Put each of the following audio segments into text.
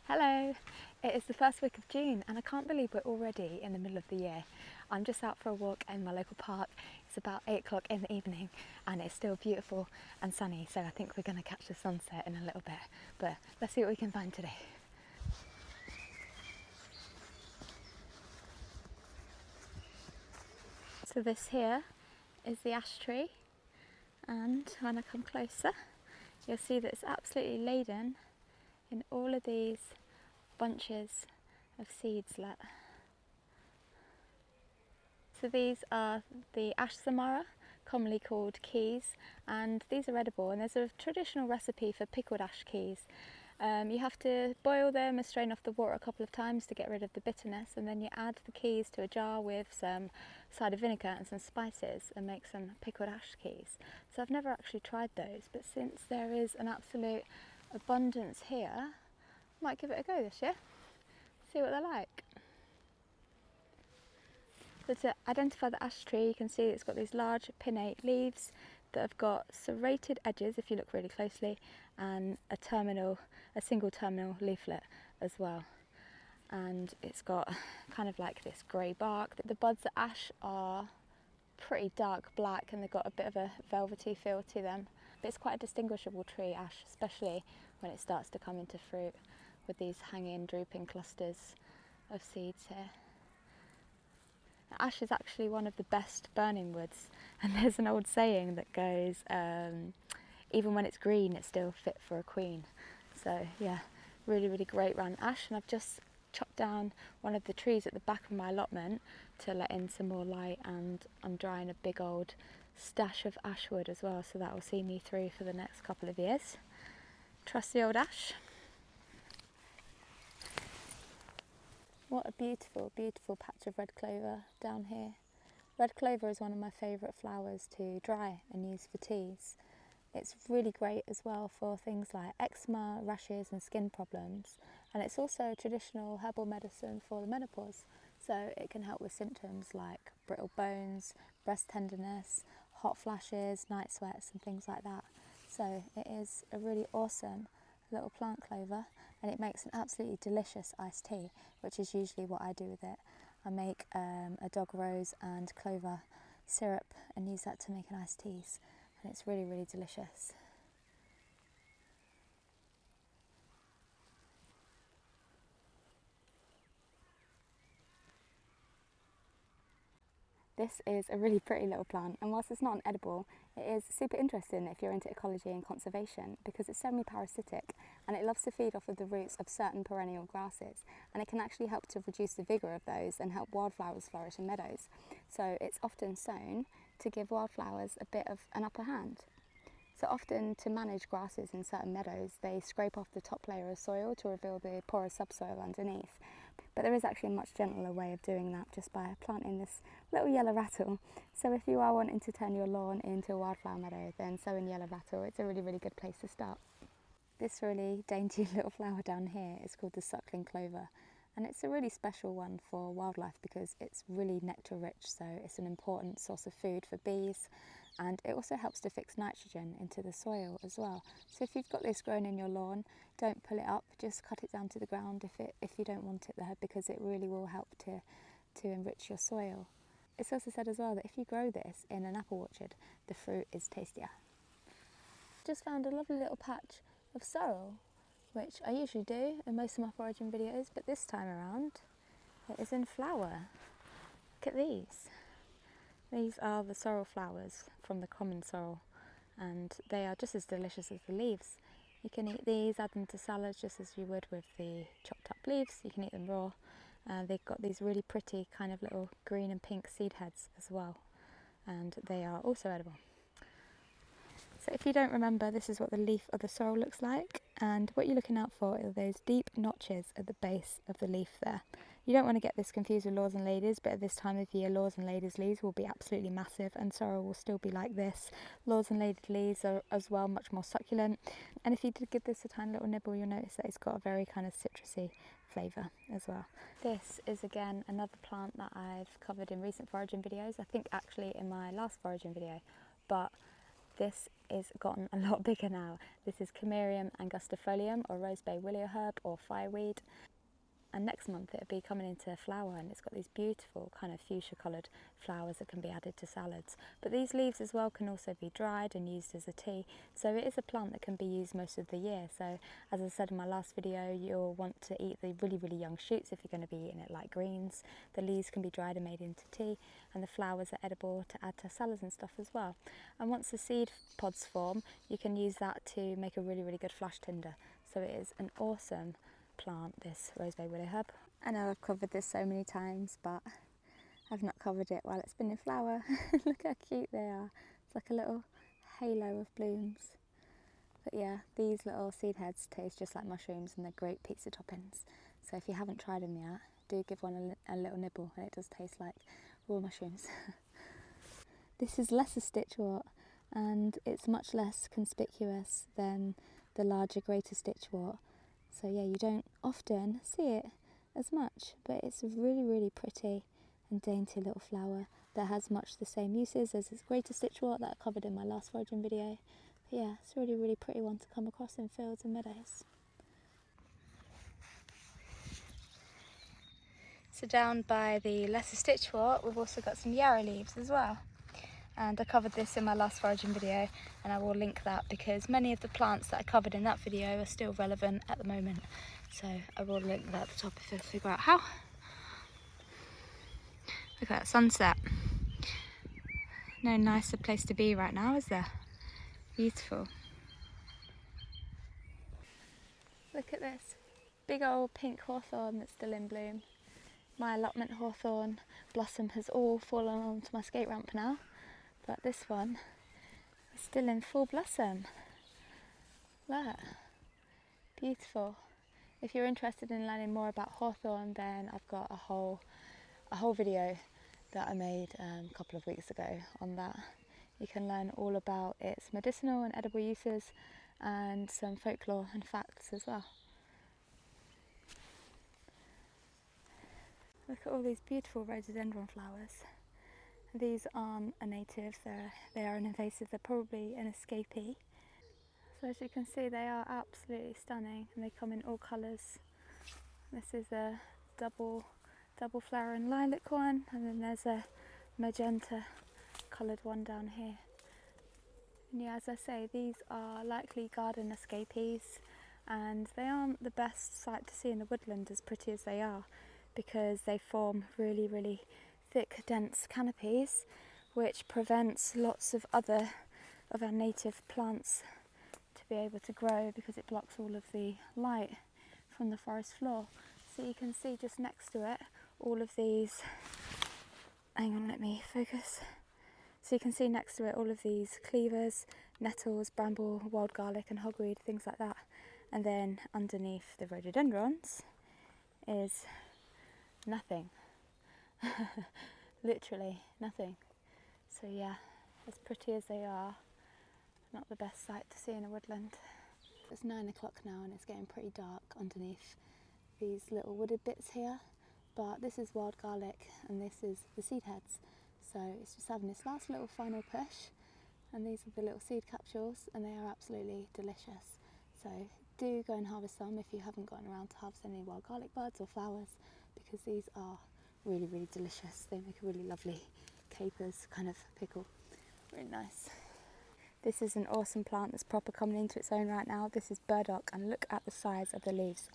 Hello! It is the first week of June and I can't believe we're already in the middle of the year. I'm just out for a walk in my local park. It's about 8 o'clock in the evening and it's still beautiful and sunny, so I think we're going to catch the sunset in a little bit. But let's see what we can find today. So this here is the ash tree, and when I come closer you'll see that it's absolutely laden in all of these bunches of seedlet. So these are the ash samara, commonly called keys, and these are edible, and there's a traditional recipe for pickled ash keys. You have to boil them and strain off the water a couple of times to get rid of the bitterness, and then you add the keys to a jar with some cider vinegar and some spices and make some pickled ash keys. So I've never actually tried those, but since there is an absolute abundance here, I might give it a go this year, see what they're like. So to identify the ash tree, you can see it's got these large pinnate leaves that have got serrated edges if you look really closely, and a single terminal leaflet as well. And it's got kind of like this grey bark. The buds of ash are pretty dark black and they've got a bit of a velvety feel to them. But it's quite a distinguishable tree, ash, especially when it starts to come into fruit with these hanging, drooping clusters of seeds here. Ash is actually one of the best burning woods, and there's an old saying that goes, even when it's green it's still fit for a queen. So yeah, really great round ash, and I've just chopped down one of the trees at the back of my allotment to let in some more light, and I'm drying a big old stash of ash wood as well, so that will see me through for the next couple of years. Trusty old ash. What a beautiful patch of red clover down here. Red clover is one of my favourite flowers to dry and use for teas. It's really great as well for things like eczema, rashes and skin problems, and it's also a traditional herbal medicine for the menopause, so it can help with symptoms like brittle bones, breast tenderness, hot flashes, night sweats and things like that. So it is a really awesome little plant, clover, and it makes an absolutely delicious iced tea, which is usually what I do with it. I make a dog rose and clover syrup and use that to make an iced teas, and it's really delicious. This is a really pretty little plant, and whilst it's not an edible, it is super interesting if you're into ecology and conservation because it's semi-parasitic and it loves to feed off of the roots of certain perennial grasses, and it can actually help to reduce the vigour of those and help wildflowers flourish in meadows. So it's often sown to give wildflowers a bit of an upper hand. So often, to manage grasses in certain meadows, they scrape off the top layer of soil to reveal the porous subsoil underneath. But there is actually a much gentler way of doing that, just by planting this little yellow rattle. So if you are wanting to turn your lawn into a wildflower meadow, then sow in yellow rattle. It's a really good place to start. This really dainty little flower down here is called the suckling clover, and it's a really special one for wildlife because it's really nectar rich, so it's an important source of food for bees, and it also helps to fix nitrogen into the soil as well. So if you've got this growing in your lawn, don't pull it up, just cut it down to the ground if you don't want it there, because it really will help to enrich your soil. It's also said as well that if you grow this in an apple orchard, the fruit is tastier. Just found a lovely little patch of sorrel, which I usually do in most of my foraging videos, but this time around it is in flower. Look at these. These are the sorrel flowers from the common sorrel, and they are just as delicious as the leaves. You can eat these, add them to salads just as you would with the chopped up leaves. You can eat them raw. They've got these really pretty kind of little green and pink seed heads as well, and they are also edible. So if you don't remember, this is what the leaf of the sorrel looks like, and what you're looking out for are those deep notches at the base of the leaf there. You don't want to get this confused with lords and ladies, but at this time of year lords and ladies leaves will be absolutely massive and sorrel will still be like this. Lords and ladies leaves are as well much more succulent, and if you did give this a tiny little nibble, you'll notice that it's got a very kind of citrusy flavour as well. This is again another plant that I've covered in recent foraging videos, I think actually in my last foraging video, but This is gotten a lot bigger now. This is Camerium angustifolium, or rosebay willow herb, or fireweed. And next month it'll be coming into flower, and it's got these beautiful kind of fuchsia coloured flowers that can be added to salads. But these leaves as well can also be dried and used as a tea, so it is a plant that can be used most of the year. So as I said in my last video, you'll want to eat the really young shoots if you're going to be eating it like greens. The leaves can be dried and made into tea, and the flowers are edible to add to salads and stuff as well. And once the seed pods form, you can use that to make a really good flash tinder. So it is an awesome plant, this rosebay willow herb. I know I've covered this so many times, but I've not covered it while it's been in flower. Look how cute they are. It's like a little halo of blooms. But yeah, these little seed heads taste just like mushrooms, and they're great pizza toppings. So if you haven't tried them yet, do give one a little nibble, and it does taste like raw mushrooms. This is lesser stitchwort, and it's much less conspicuous than the larger greater stitchwort. So yeah, you don't often see it as much, but it's a really pretty and dainty little flower that has much the same uses as its greater stitchwort that I covered in my last foraging video. But yeah, it's a really pretty one to come across in fields and meadows. So down by the lesser stitchwort, we've also got some yarrow leaves as well. And I covered this in my last foraging video, and I will link that because many of the plants that I covered in that video are still relevant at the moment. So I will link that at the top if I figure out how. Look at that sunset. No nicer place to be right now, is there? Beautiful. Look at this big old pink hawthorn that's still in bloom. My allotment hawthorn blossom has all fallen onto my skate ramp now, but this one is still in full blossom. Look, beautiful. If you're interested in learning more about hawthorn, then I've got a whole video that I made a couple of weeks ago on that. You can learn all about its medicinal and edible uses, and some folklore and facts as well. Look at all these beautiful rhododendron flowers. These aren't a native, they are an invasive, they're probably an escapee. So as you can see, they are absolutely stunning, and they come in all colours. This is a double flowering lilac one, and then there's a magenta coloured one down here. And yeah, as I say, these are likely garden escapees, and they aren't the best sight to see in the woodland, as pretty as they are, because they form really thick, dense canopies, which prevents lots of other of our native plants to be able to grow, because it blocks all of the light from the forest floor. So you can see just next to it all of these, hang on, let me focus. So you can see next to it all of these cleavers, nettles, bramble, wild garlic and hogweed, things like that. And then underneath the rhododendrons is nothing. Literally nothing. So yeah, as pretty as they are, not the best sight to see in a woodland. It's 9 o'clock now, and it's getting pretty dark underneath these little wooded bits here, but this is wild garlic and this is the seed heads. So it's just having this last little final push, and these are the little seed capsules, and they are absolutely delicious. So do go and harvest some if you haven't gotten around to harvest any wild garlic buds or flowers, because these are really delicious. They make a really lovely capers kind of pickle. Really nice. This is an awesome plant that's proper coming into its own right now. This is burdock, and look at the size of the leaves.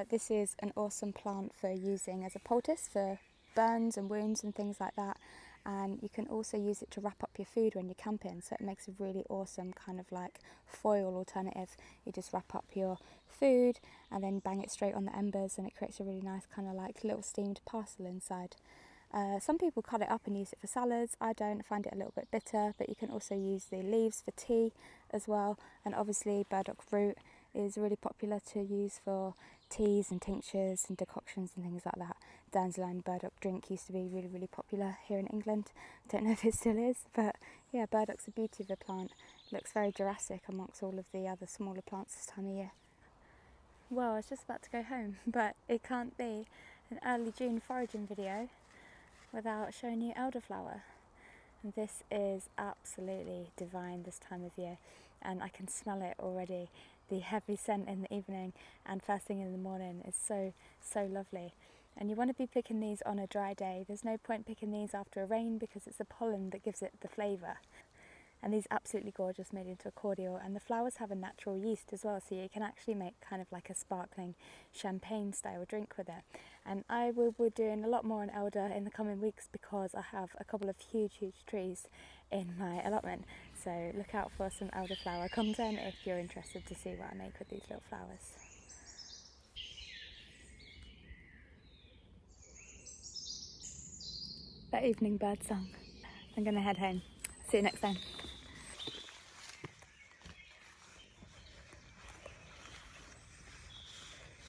This is an awesome plant for using as a poultice for burns and wounds and things like that, and you can also use it to wrap up your food when you're camping, so it makes a really awesome kind of like foil alternative. You just wrap up your food and then bang it straight on the embers, and it creates a really nice kind of like little steamed parcel inside. Some people cut it up and use it for salads. I don't, I find it a little bit bitter, but you can also use the leaves for tea as well, and obviously burdock root is really popular to use for teas and tinctures and decoctions and things like that. Dandelion burdock drink used to be really popular here in England. I don't know if it still is, but yeah, burdock's the beauty of the plant. It looks very Jurassic amongst all of the other smaller plants this time of year. Well, I was just about to go home, but it can't be an early June foraging video without showing you elderflower. And this is absolutely divine this time of year, and I can smell it already. The heavy scent in the evening and first thing in the morning is so lovely. And you want to be picking these on a dry day. There's no point picking these after a rain because it's the pollen that gives it the flavour. And these are absolutely gorgeous, made into a cordial, and the flowers have a natural yeast as well, so you can actually make kind of like a sparkling champagne style drink with it. And I will be doing a lot more on elder in the coming weeks because I have a couple of huge trees in my allotment, so look out for some elderflower content if you're interested to see what I make with these little flowers. That evening bird song. I'm going to head home. See you next time.